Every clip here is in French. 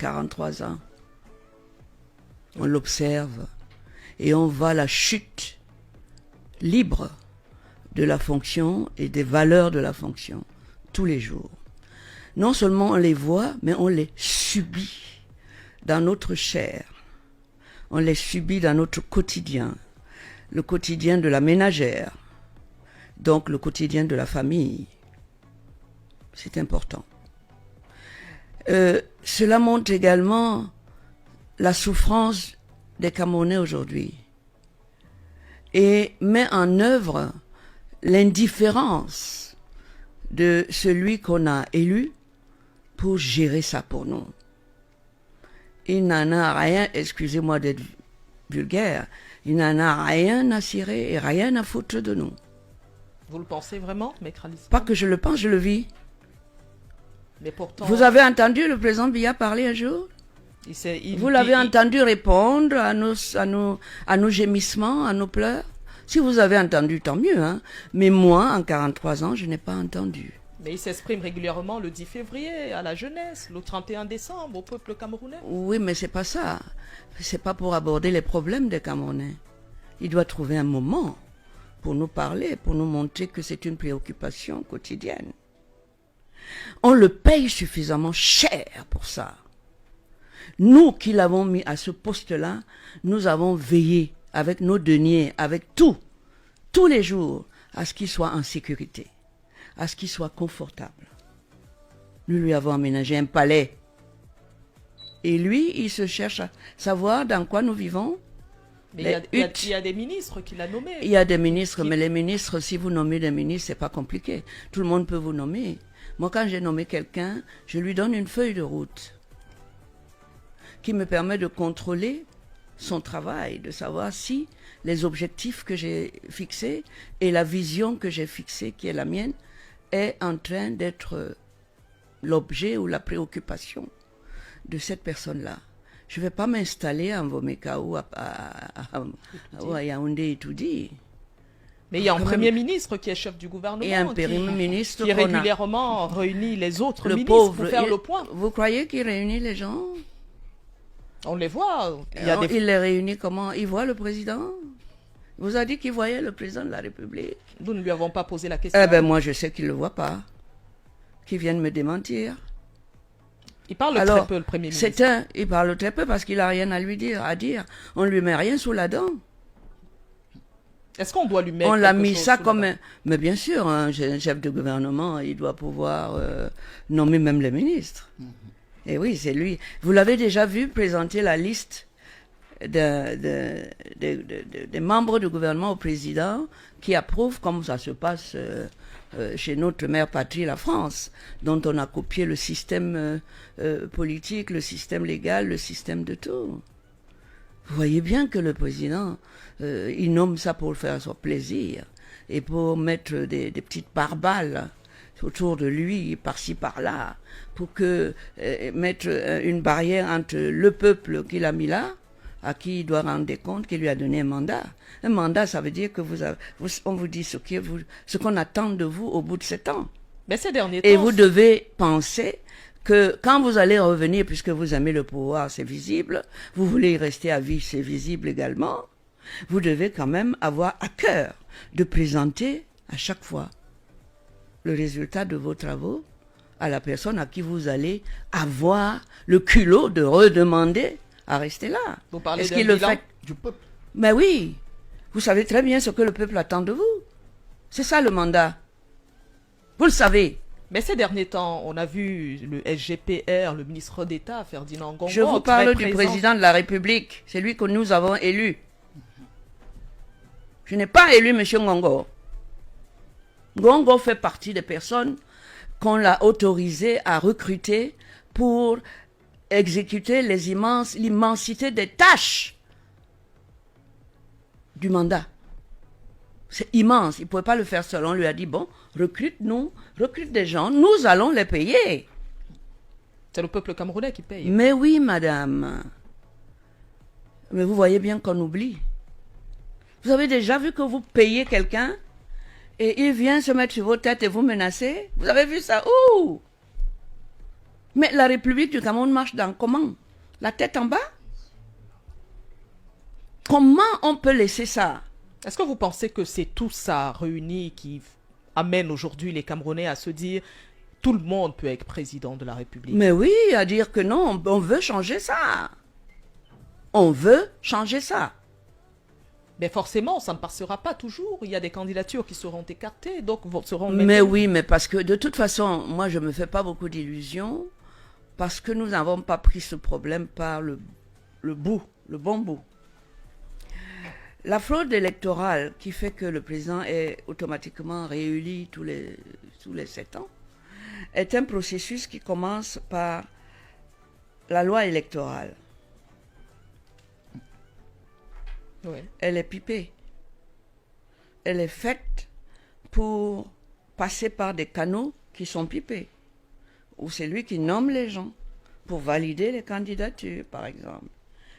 43 ans. On l'observe et on voit la chute libre de la fonction et des valeurs de la fonction tous les jours. Non seulement on les voit, mais on les subit dans notre chair. On les subit dans notre quotidien. Le quotidien de la ménagère, donc le quotidien de la famille. C'est important. Cela montre également la souffrance des Camerounais aujourd'hui et met en œuvre l'indifférence de celui qu'on a élu pour gérer ça pour nous. Il n'en a rien, excusez-moi d'être vulgaire, il n'en a rien à cirer et rien à foutre de nous. Vous le pensez vraiment, Maître Alice? Pas que je le pense, je le vis. Mais pourtant... Vous avez entendu le président Biya parler un jour? Vous l'avez entendu répondre à nos gémissements, à nos pleurs? Si vous avez entendu, tant mieux. Hein? Mais moi, en 43 ans, je n'ai pas entendu. Mais il s'exprime régulièrement le 10 février à la jeunesse, le 31 décembre au peuple camerounais. Oui, mais c'est pas ça. C'est pas pour aborder les problèmes des Camerounais. Il doit trouver un moment pour nous parler, pour nous montrer que c'est une préoccupation quotidienne. On le paye suffisamment cher pour ça. Nous qui l'avons mis à ce poste-là, nous avons veillé avec nos deniers, avec tout, tous les jours, à ce qu'il soit en sécurité, à ce qu'il soit confortable. Nous lui avons aménagé un palais. Et lui, il se cherche à savoir dans quoi nous vivons. Mais il y a des ministres qu'il a nommés. Il y a des ministres, mais les ministres, si vous nommez des ministres, c'est pas compliqué. Tout le monde peut vous nommer. Moi, quand j'ai nommé quelqu'un, je lui donne une feuille de route qui me permet de contrôler son travail, de savoir si les objectifs que j'ai fixés et la vision que j'ai fixée, qui est la mienne, est en train d'être l'objet ou la préoccupation de cette personne-là. Je ne vais pas m'installer à Mvomeka ou à Yaoundé et tout dire. Mais il y a un premier ministre qui est chef du gouvernement et un premier ministre qui régulièrement réunit les autres le ministres pauvre, pour faire le point. Vous croyez qu'il réunit les gens? On les voit. Il les réunit comment? Il voit le président? Il vous a dit qu'il voyait le président de la République. Nous ne lui avons pas posé la question. Eh bien, moi, je sais qu'il ne le voit pas. Qu'il vienne me démentir. Il parle très peu, le Premier ministre. Il parle très peu parce qu'il n'a rien à dire. On ne lui met rien sous la dent. Est-ce qu'on doit lui mettre On l'a mis ça comme un... Mais bien sûr, un chef de gouvernement, il doit pouvoir nommer même les ministres. Et oui, c'est lui. Vous l'avez déjà vu présenter la liste des membres du gouvernement au président qui approuvent, comme ça se passe chez notre mère patrie, la France, dont on a copié le système politique, le système légal, le système de tout. Vous voyez bien que le président, il nomme ça pour faire son plaisir et pour mettre des petites barbales autour de lui, par-ci, par-là, pour mettre une barrière entre le peuple qu'il a mis là, à qui il doit rendre des comptes, qui lui a donné un mandat. Un mandat, ça veut dire que on vous dit ce qu'on attend de vous au bout de 7 ans. Mais ces derniers temps... Et vous devez penser que quand vous allez revenir, puisque vous aimez le pouvoir, c'est visible, vous voulez y rester à vie, c'est visible également, vous devez quand même avoir à cœur de présenter à chaque fois le résultat de vos travaux à la personne à qui vous allez avoir le culot de redemander à rester là. Vous parlez Est-ce qu'il le fait du peuple? Mais oui, vous savez très bien ce que le peuple attend de vous. C'est ça le mandat. Vous le savez. Mais ces derniers temps, on a vu le SGPR, le ministre d'État, Ferdinand Ngongo. Je vous parle du président de la République. C'est lui que nous avons élu. Je n'ai pas élu M. Ngongo. Ngongo fait partie des personnes qu'on l'a autorisé à recruter pour exécuter l'immensité des tâches du mandat. C'est immense, il ne pouvait pas le faire seul. On lui a dit, bon, recrute des gens, nous allons les payer. C'est le peuple camerounais qui paye. Mais oui, madame. Mais vous voyez bien qu'on oublie. Vous avez déjà vu que vous payez quelqu'un et il vient se mettre sur vos têtes et vous menacer? Vous avez vu ça? Ouh! Mais la République du Cameroun marche dans comment? La tête en bas? Comment on peut laisser ça? Est-ce que vous pensez que c'est tout ça réuni qui amène aujourd'hui les Camerounais à se dire tout le monde peut être président de la République? Mais oui, à dire que non, on veut changer ça. On veut changer ça. Mais forcément, ça ne passera pas toujours. Il y a des candidatures qui seront écartées, donc seront Mais maintenues. oui, mais parce que de toute façon, moi je ne me fais pas beaucoup d'illusions parce que nous n'avons pas pris ce problème par le bout, le bon bout. La fraude électorale qui fait que le président est automatiquement réélu tous les 7 ans est un processus qui commence par la loi électorale. Oui. Elle est pipée. Elle est faite pour passer par des canaux qui sont pipés. Ou c'est lui qui nomme les gens pour valider les candidatures, par exemple.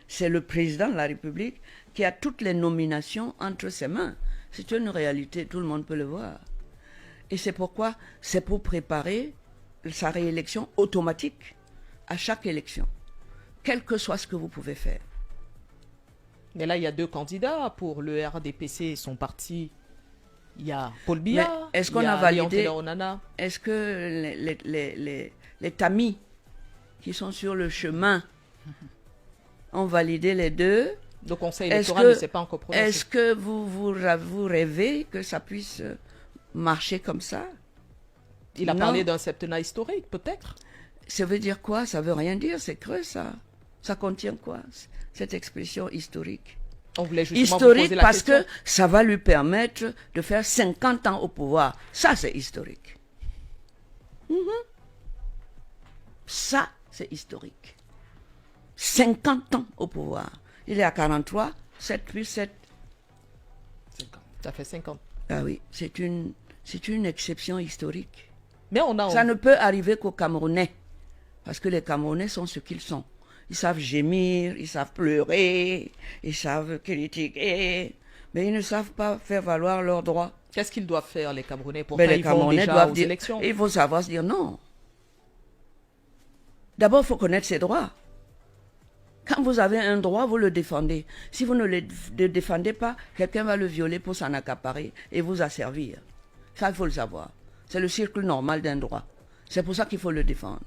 C'est le président de la République qui a toutes les nominations entre ses mains. C'est une réalité, tout le monde peut le voir. Et c'est pourquoi c'est pour préparer sa réélection automatique à chaque élection, quel que soit ce que vous pouvez faire. Mais là, il y a 2 candidats pour le RDPC et son parti. Il y a Paul Biya. Mais est-ce qu'on a validé? Onana. Est-ce que les tamis qui sont sur le chemin ont validé les deux? Le conseil électoral ne s'est pas encore prononcé. Est-ce que vous rêvez que ça puisse marcher comme ça? Il a Non. parlé d'un septennat historique, peut-être. Ça veut dire quoi? Ça veut rien dire, c'est creux ça. Ça contient quoi, cette expression historique? On voulait justement vous Historique poser la parce question. que ça va lui permettre de faire 50 ans au pouvoir. Ça, c'est historique. Ça, c'est historique. 50 ans au pouvoir. Il est à 43, 7 plus 7. 50. Ça fait 50. Ah oui, c'est une exception historique. Mais on a... Ça ne peut arriver qu'aux Camerounais. Parce que les Camerounais sont ce qu'ils sont. Ils savent gémir, ils savent pleurer, ils savent critiquer, mais ils ne savent pas faire valoir leurs droits. Qu'est-ce qu'ils doivent faire, les Camerounais? Pour Mais ça, les ils vont Camerounais déjà doivent aux dire, élections. il faut savoir se dire non. D'abord, il faut connaître ses droits. Quand vous avez un droit, vous le défendez. Si vous ne le défendez pas, quelqu'un va le violer pour s'en accaparer et vous asservir. Ça, il faut le savoir. C'est le circle normal d'un droit. C'est pour ça qu'il faut le défendre.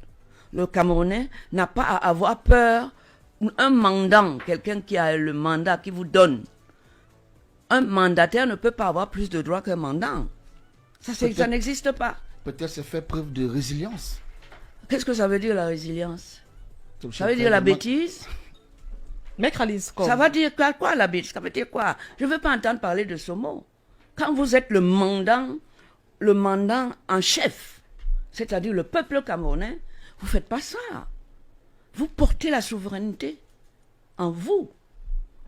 Le Camerounais n'a pas à avoir peur. Un mandant, quelqu'un qui a le mandat, qui vous donne. Un mandataire ne peut pas avoir plus de droits qu'un mandant. Ça n'existe pas. Peut-être c'est faire preuve de résilience. Qu'est-ce que ça veut dire la résilience? Ça veut dire la bêtise? Maître Alice Kom, Ça va dire quoi la bêtise? Ça veut dire quoi? Je ne veux pas entendre parler de ce mot. Quand vous êtes le mandant en chef, c'est-à-dire le peuple camerounais, vous ne faites pas ça. Vous portez la souveraineté en vous.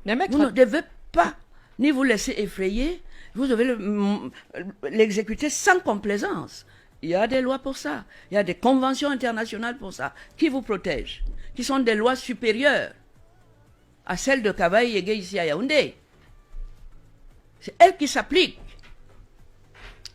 mais Maître, Vous ne devez pas ni vous laisser effrayer, vous devez l'exécuter sans complaisance. Il y a des lois pour ça. Il y a des conventions internationales pour ça, qui vous protègent, qui sont des lois supérieures à celles de Kavaï et ici à Yaoundé. C'est elles qui s'appliquent.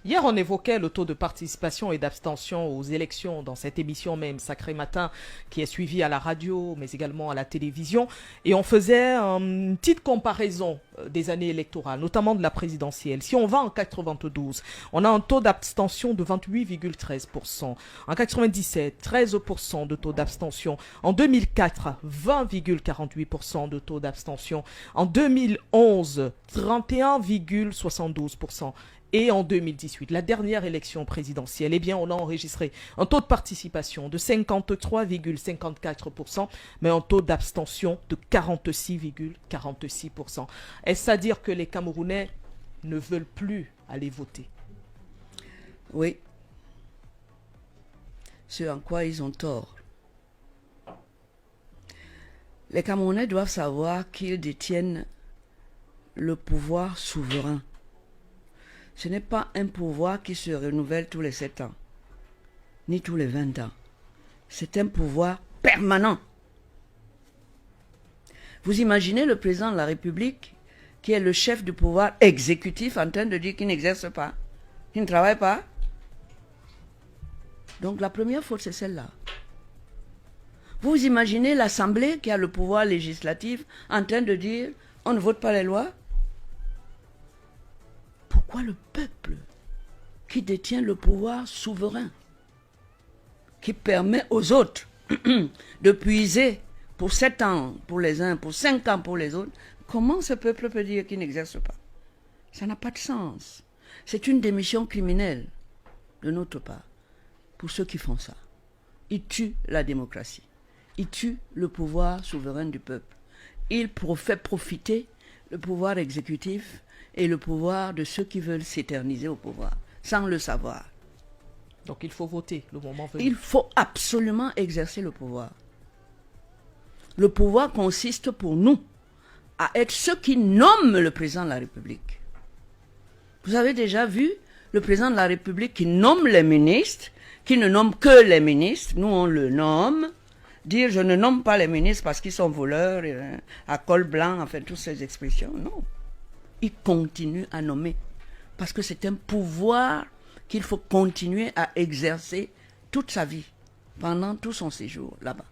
hier, on évoquait le taux de participation et d'abstention aux élections dans cette émission même, Sacré Matin, qui est suivie à la radio, mais également à la télévision. Et on faisait une petite comparaison des années électorales, notamment de la présidentielle. Si on va en 92, on a un taux d'abstention de 28,13%. En 97, 13% de taux d'abstention. En 2004, 20,48% de taux d'abstention. En 2011, 31,72%. Et en 2018, la dernière élection présidentielle, eh bien, on a enregistré un taux de participation de 53,54%, mais un taux d'abstention de 46,46%. Est-ce à dire que les Camerounais ne veulent plus aller voter? Oui. Ce en quoi ils ont tort. Les Camerounais doivent savoir qu'ils détiennent le pouvoir souverain. Ce n'est pas un pouvoir qui se renouvelle tous les 7 ans, ni tous les 20 ans. C'est un pouvoir permanent. Vous imaginez le président de la République, qui est le chef du pouvoir exécutif, en train de dire qu'il n'exerce pas, qu'il ne travaille pas. Donc la première faute, c'est celle-là. Vous imaginez l'Assemblée qui a le pouvoir législatif en train de dire on ne vote pas les lois? Pourquoi le peuple qui détient le pouvoir souverain, qui permet aux autres de puiser pour 7 ans pour les uns, pour 5 ans pour les autres, comment ce peuple peut dire qu'il n'exerce pas? Ça n'a pas de sens. C'est une démission criminelle de notre part pour ceux qui font ça. Ils tuent la démocratie. Ils tuent le pouvoir souverain du peuple. Ils fait profiter le pouvoir exécutif et le pouvoir de ceux qui veulent s'éterniser au pouvoir, sans le savoir. Donc il faut voter le moment venu. Il faut absolument exercer le pouvoir. Le pouvoir consiste pour nous à être ceux qui nomment le président de la République. Vous avez déjà vu le président de la République qui nomme les ministres, qui ne nomme que les ministres, nous on le nomme, dire je ne nomme pas les ministres parce qu'ils sont voleurs, à col blanc, enfin toutes ces expressions, non. Il continue à nommer parce que c'est un pouvoir qu'il faut continuer à exercer toute sa vie, pendant tout son séjour là-bas.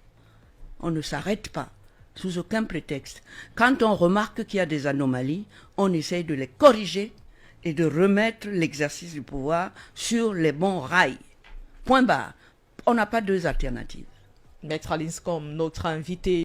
On ne s'arrête pas, sous aucun prétexte. Quand on remarque qu'il y a des anomalies, on essaye de les corriger et de remettre l'exercice du pouvoir sur les bons rails. Point barre. On n'a pas deux alternatives. Maître Alinscombe, notre invité